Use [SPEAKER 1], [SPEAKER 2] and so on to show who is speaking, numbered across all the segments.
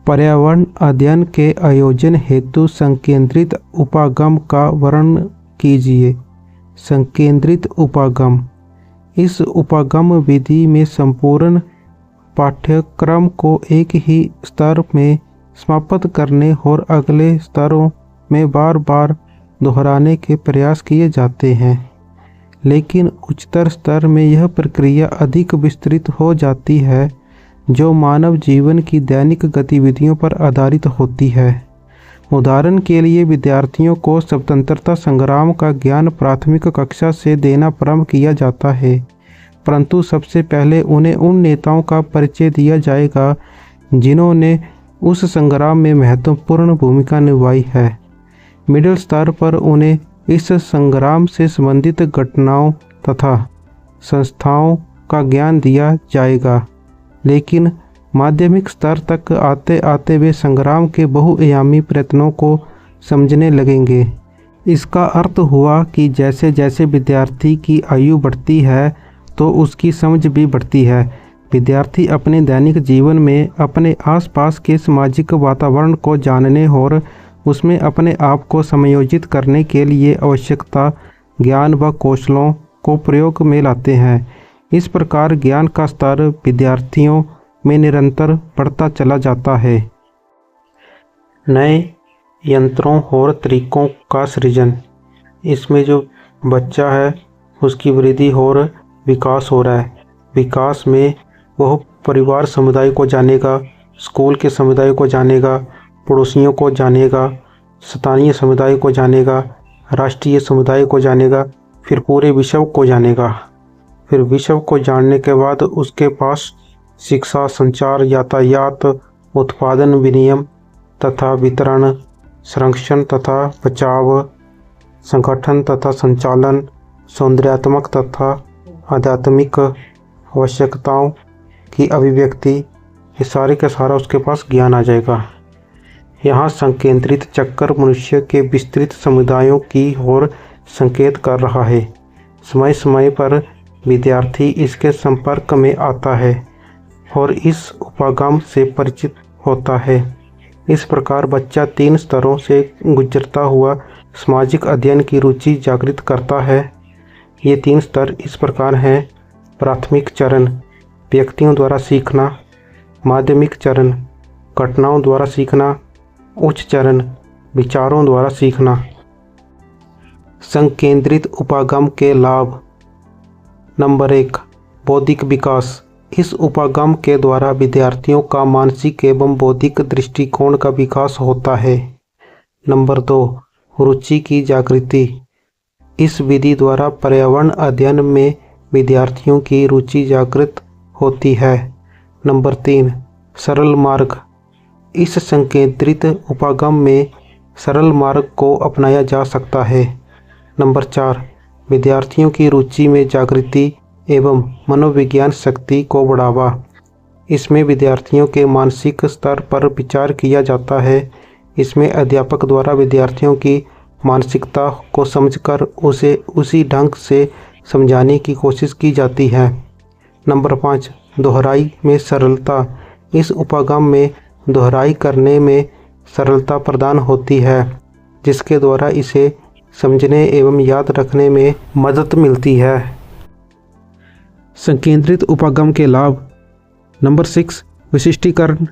[SPEAKER 1] पर्यावरण अध्ययन के आयोजन हेतु संकेंद्रित उपागम का वर्णन कीजिए। संकेंद्रित उपागम। इस उपागम विधि में संपूर्ण पाठ्यक्रम को एक ही स्तर में समाप्त करने और अगले स्तरों में बार बार दोहराने के प्रयास किए जाते हैं, लेकिन उच्चतर स्तर में यह प्रक्रिया अधिक विस्तृत हो जाती है, जो मानव जीवन की दैनिक गतिविधियों पर आधारित होती है। उदाहरण के लिए, विद्यार्थियों को स्वतंत्रता संग्राम का ज्ञान प्राथमिक कक्षा से देना प्रारंभ किया जाता है, परंतु सबसे पहले उन्हें उन नेताओं का परिचय दिया जाएगा जिन्होंने उस संग्राम में महत्वपूर्ण भूमिका निभाई है। मिडिल स्तर पर उन्हें इस संग्राम से संबंधित घटनाओं तथा संस्थाओं का ज्ञान दिया जाएगा, लेकिन माध्यमिक स्तर तक आते आते वे संग्राम के बहुआयामी प्रयत्नों को समझने लगेंगे। इसका अर्थ हुआ कि जैसे जैसे विद्यार्थी की आयु बढ़ती है तो उसकी समझ भी बढ़ती है। विद्यार्थी अपने दैनिक जीवन में अपने आसपास के सामाजिक वातावरण को जानने और उसमें अपने आप को समायोजित करने के लिए आवश्यकता ज्ञान व कौशलों को प्रयोग में लाते हैं। इस प्रकार ज्ञान का स्तर विद्यार्थियों में निरंतर बढ़ता चला जाता है। नए यंत्रों और तरीकों का सृजन। इसमें जो बच्चा है उसकी वृद्धि और विकास हो रहा है। विकास में वह परिवार समुदाय को जानेगा, स्कूल के समुदाय को जानेगा, पड़ोसियों को जानेगा, स्थानीय समुदाय को जानेगा, राष्ट्रीय समुदाय को जानेगा, फिर पूरे विश्व को जानेगा। फिर विश्व को जानने के बाद उसके पास शिक्षा, संचार, यातायात, उत्पादन, विनिमय तथा वितरण, संरक्षण तथा बचाव, संगठन तथा संचालन, सौंदर्यात्मक तथा आध्यात्मिक आवश्यकताओं की अभिव्यक्ति, ये सारे का सारा उसके पास ज्ञान आ जाएगा। यहाँ संकेंद्रित चक्र मनुष्य के विस्तृत समुदायों की ओर संकेत कर रहा है। समय समय पर विद्यार्थी इसके संपर्क में आता है और इस उपागम से परिचित होता है। इस प्रकार बच्चा 3 स्तरों से गुजरता हुआ सामाजिक अध्ययन की रुचि जागृत करता है। ये 3 स्तर इस प्रकार हैं: प्राथमिक चरण व्यक्तियों द्वारा सीखना, माध्यमिक चरण घटनाओं द्वारा सीखना, उच्च चरण विचारों द्वारा सीखना। संकेंद्रित उपागम के लाभ। नंबर 1, बौद्धिक विकास। इस उपागम के द्वारा विद्यार्थियों का मानसिक एवं बौद्धिक दृष्टिकोण का विकास होता है। नंबर 2, रुचि की जागृति। इस विधि द्वारा पर्यावरण अध्ययन में विद्यार्थियों की रुचि जागृत होती है। नंबर 3, सरल मार्ग। इस संकेंद्रित उपागम में सरल मार्ग को अपनाया जा सकता है। नंबर 4, विद्यार्थियों की रुचि में जागृति एवं मनोविज्ञान शक्ति को बढ़ावा। इसमें विद्यार्थियों के मानसिक स्तर पर विचार किया जाता है। इसमें अध्यापक द्वारा विद्यार्थियों की मानसिकता को समझकर उसे उसी ढंग से समझाने की कोशिश की जाती है। नंबर 5, दोहराई में सरलता। इस उपागम में दोहराई करने में सरलता प्रदान होती है, जिसके द्वारा इसे समझने एवं याद रखने में मदद मिलती है। संकेंद्रित उपागम के लाभ। नंबर 6, विशिष्टीकरण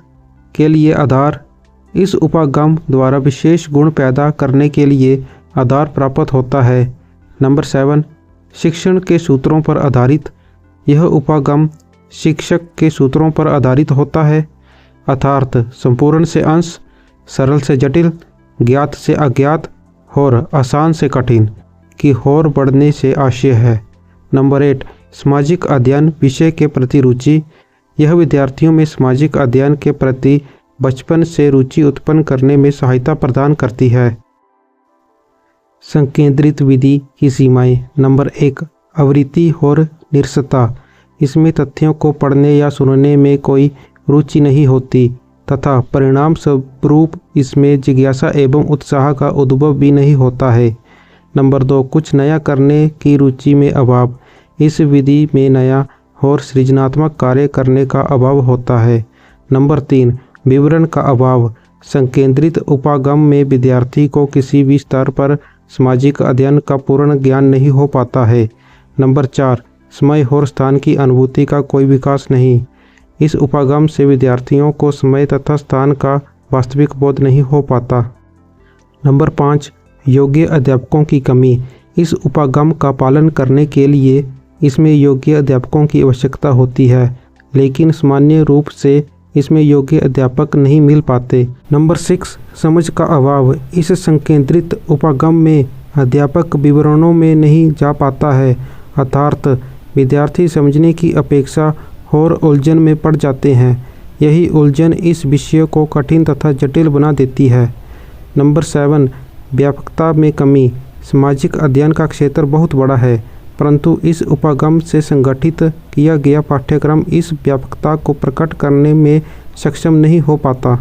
[SPEAKER 1] के लिए आधार। इस उपागम द्वारा विशेष गुण पैदा करने के लिए आधार प्राप्त होता है। नंबर 7, शिक्षण के सूत्रों पर आधारित। यह उपागम शिक्षक के सूत्रों पर आधारित होता है, अर्थात संपूर्ण से अंश, सरल से जटिल, ज्ञात से अज्ञात और आसान से कठिन की ओर बढ़ने से आशय है। नंबर 8, सामाजिक अध्ययन विषय के प्रति रुचि। यह विद्यार्थियों में सामाजिक अध्ययन के प्रति बचपन से रुचि उत्पन्न करने में सहायता प्रदान करती है। संकेंद्रित विधि की सीमाएं। नंबर 1, आवृत्ति और निरसता। इसमें तथ्यों को पढ़ने या सुनने में कोई रुचि नहीं होती तथा परिणाम स्वरूप इसमें जिज्ञासा एवं उत्साह का उद्भव भी नहीं होता है। नंबर 2, कुछ नया करने की रुचि में अभाव। इस विधि में नया और सृजनात्मक कार्य करने का अभाव होता है। नंबर 3, विवरण का अभाव। संकेंद्रित उपागम में विद्यार्थी को किसी भी स्तर पर सामाजिक अध्ययन का पूर्ण ज्ञान नहीं हो पाता है। नंबर 4, समय और स्थान की अनुभूति का कोई विकास नहीं। इस उपागम से विद्यार्थियों को समय तथा स्थान का वास्तविक बोध नहीं हो पाता। नंबर 5, योग्य अध्यापकों की कमी। इस उपागम का पालन करने के लिए इसमें योग्य अध्यापकों की आवश्यकता होती है, लेकिन सामान्य रूप से इसमें योग्य अध्यापक नहीं मिल पाते। नंबर 6, समझ का अभाव। इस संकेंद्रित उपागम में अध्यापक विवरणों में नहीं जा पाता है, अर्थात विद्यार्थी समझने की अपेक्षा और उलझन में पड़ जाते हैं। यही उलझन इस विषय को कठिन तथा जटिल बना देती है। नंबर 7, व्यापकता में कमी। सामाजिक अध्ययन का क्षेत्र बहुत बड़ा है, परंतु इस उपागम से संगठित किया गया पाठ्यक्रम इस व्यापकता को प्रकट करने में सक्षम नहीं हो पाता।